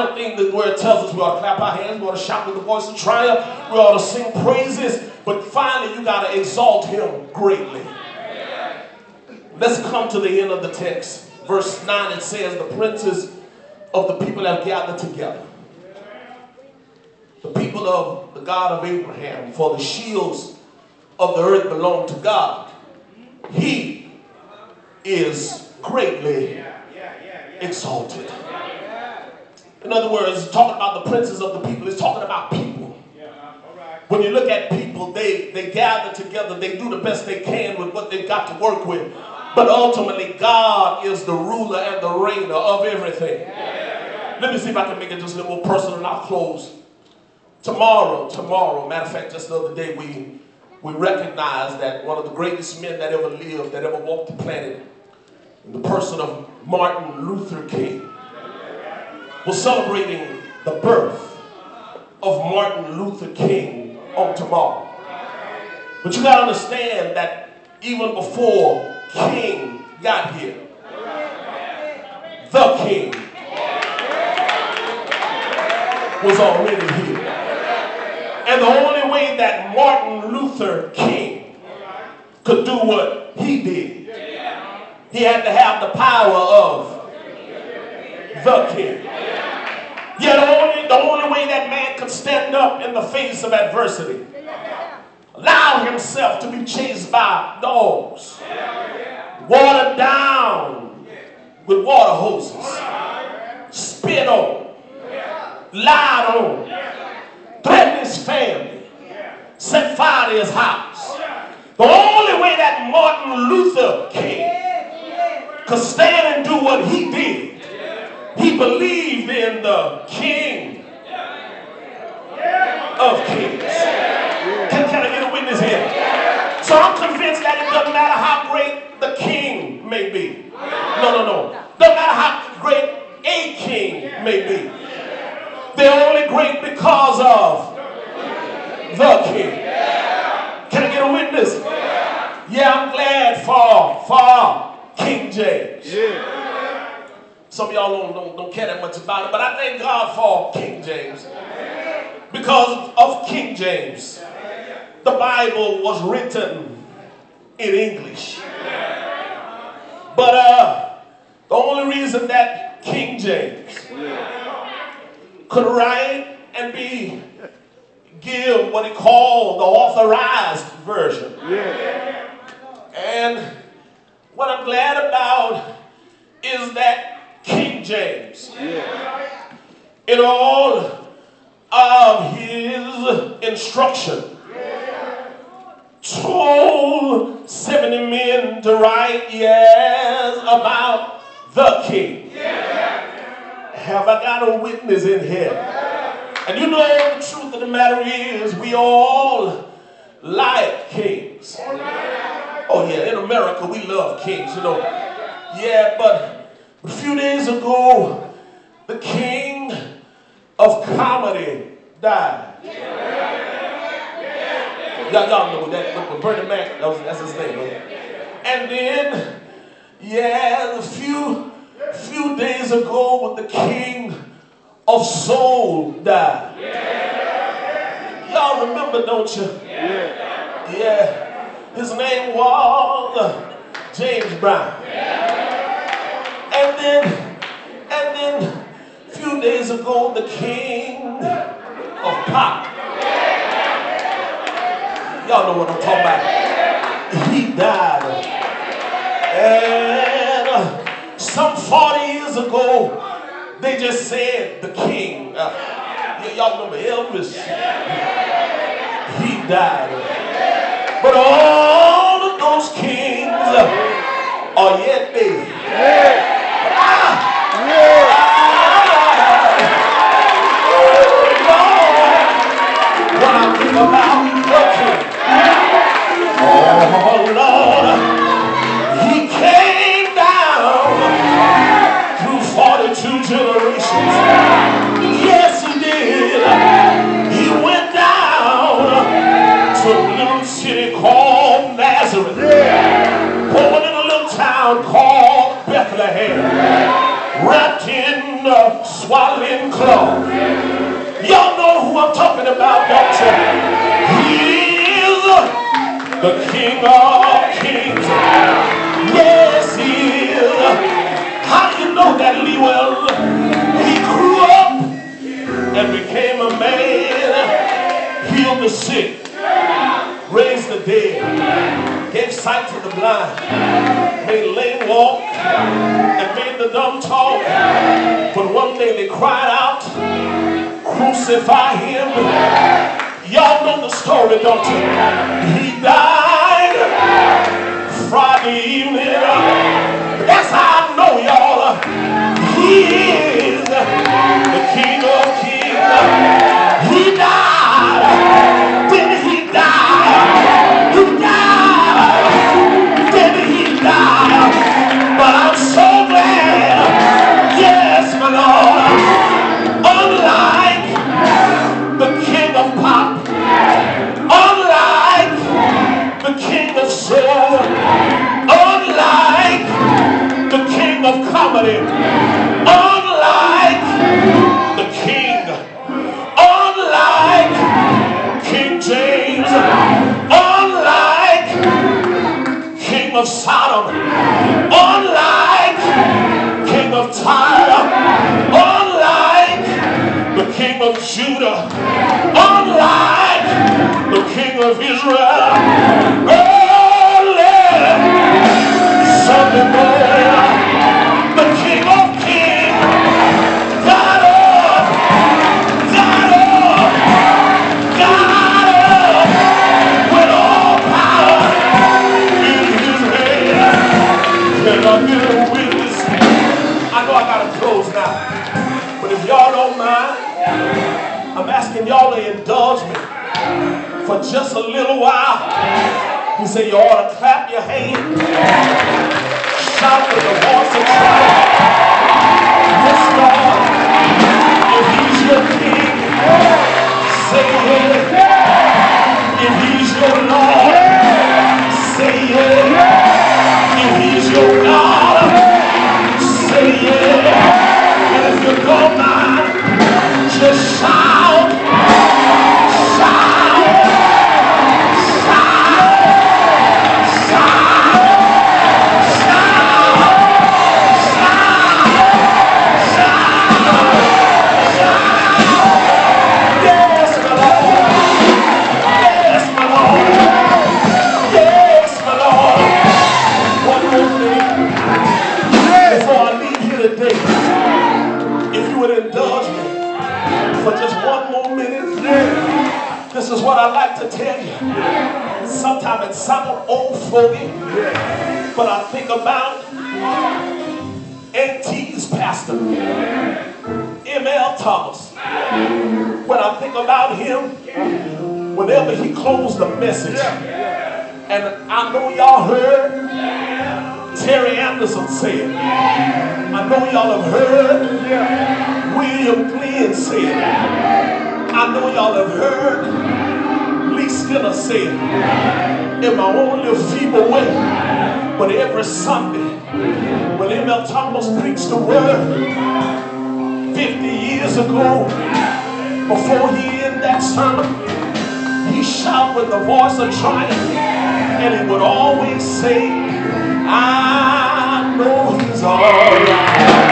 everything that where it tells us we ought to clap our hands, we ought to shout with the voice of triumph, we ought to sing praises, but finally you got to exalt him greatly. Let's come to the end of the text. Verse 9, it says, the princes of the people have gathered together. The people of the God of Abraham, for the shields of the earth belong to God. He is greatly exalted. In other words, it's talking about the princes of the people. It's talking about people. When you look at people, they gather together. They do the best they can with what they've got to work with. But ultimately, God is the ruler and the reigner of everything. Let me see if I can make it just a little more personal and I'll close. Tomorrow, matter of fact, just the other day, we recognized that one of the greatest men that ever lived, that ever walked the planet, in the person of Martin Luther King, was celebrating the birth of Martin Luther King on tomorrow. But you got to understand that even before King got here, the King was already here. And the only way that Martin Luther King could do what he did, he had to have the power of the King. Yet the only way that man could stand up in the face of adversity, allow himself to be chased by dogs, watered down with water hoses, spit on, lied on, threatened his family, set fire to his house. The only way that Martin Luther King could stand and do what he did, he believed in the King of Kings. Can I get a witness here? So I'm convinced that it doesn't matter how great the king may be. No. Doesn't matter how great a king may be. They're only great because of the king. Can I get a witness? Yeah, I'm glad for King James. Some of y'all don't care that much about it, but I thank God for King James. Because of King James, the Bible was written in English. But the only reason that King James could write and give what he called the authorized version. And what I'm glad about is that King James, in all of his instruction, told 70 men to write, about the king. Have I got a witness in here? And you know the truth of the matter is we all like kings. Oh yeah, in America we love kings, you know. Yeah, but a few days ago, the king of comedy died. Y'all know that, Bernie Mac, that's his name. Right? And then, a few days ago, when the king of soul died. Y'all remember, don't you? Yeah. His name was James Brown. And then a few days ago, the king of pop. Y'all know what I'm talking about. He died. And some 40 years ago, they just said the king. Y'all remember Elvis? He died. But all of those kings are yet dead. When I think about the king, oh Lord, he came down through 42 generations. Yes, he did. He went down to a little city called Nazareth, born in a little town called Bethlehem. wrapped in swaddling cloth. Y'all know who I'm talking about, don't you? He is the King of Kings. Yes, he is. How do you know that, Lee? Well, he grew up and became a man, healed the sick, raised the dead, gave sight to the blind, made lame walk, and made the dumb talk. But one day they cried out, crucify him. Y'all know the story, don't you? He died Friday evening. That's how I know, y'all. He is the King of Kings. He died. Didn't he die? He died. Didn't he die? But I'm so glad. Yes, my Lord. Unlike the King of Pop, unlike the King of Soul, unlike the King of Comedy, unlike the King, unlike King James, unlike King of Sodom, unlike King of Tyre, unlike the King of Judah, unlike the King of Israel. Early Sunday morning, the King of Kings got up with all power in his hand. Can I get a witness? I know I gotta close now, but if y'all don't mind, I'm asking y'all to indulge me for just a little while. You say you ought to clap your hands, shout with the voice of triumph. Yes, Lord, if he's your king, say yeah. If he's your Lord, say yeah. If he's your God, say yeah. And if you don't mind, just shout, shout, shout, shout, shout, shout, shout. Yes, my Lord. Yes, my Lord. Yes, my Lord. One more thing before I leave here today. If you would indulge me for just one more minute, this is what I like to tell you. Sometimes it sounds old fogey, but I think about NT's pastor, M.L. Thomas. When I think about him, whenever he closed the message, and I know y'all heard Terry Anderson say it. I know y'all have heard William Glenn say it. I know y'all have heard Lee Skinner say it in my own little feeble way. But every Sunday, when M.L. Thomas preached the word 50 years ago, before he ended that sermon, he shouted with the voice of triumph, and he would always say, I know he's all right.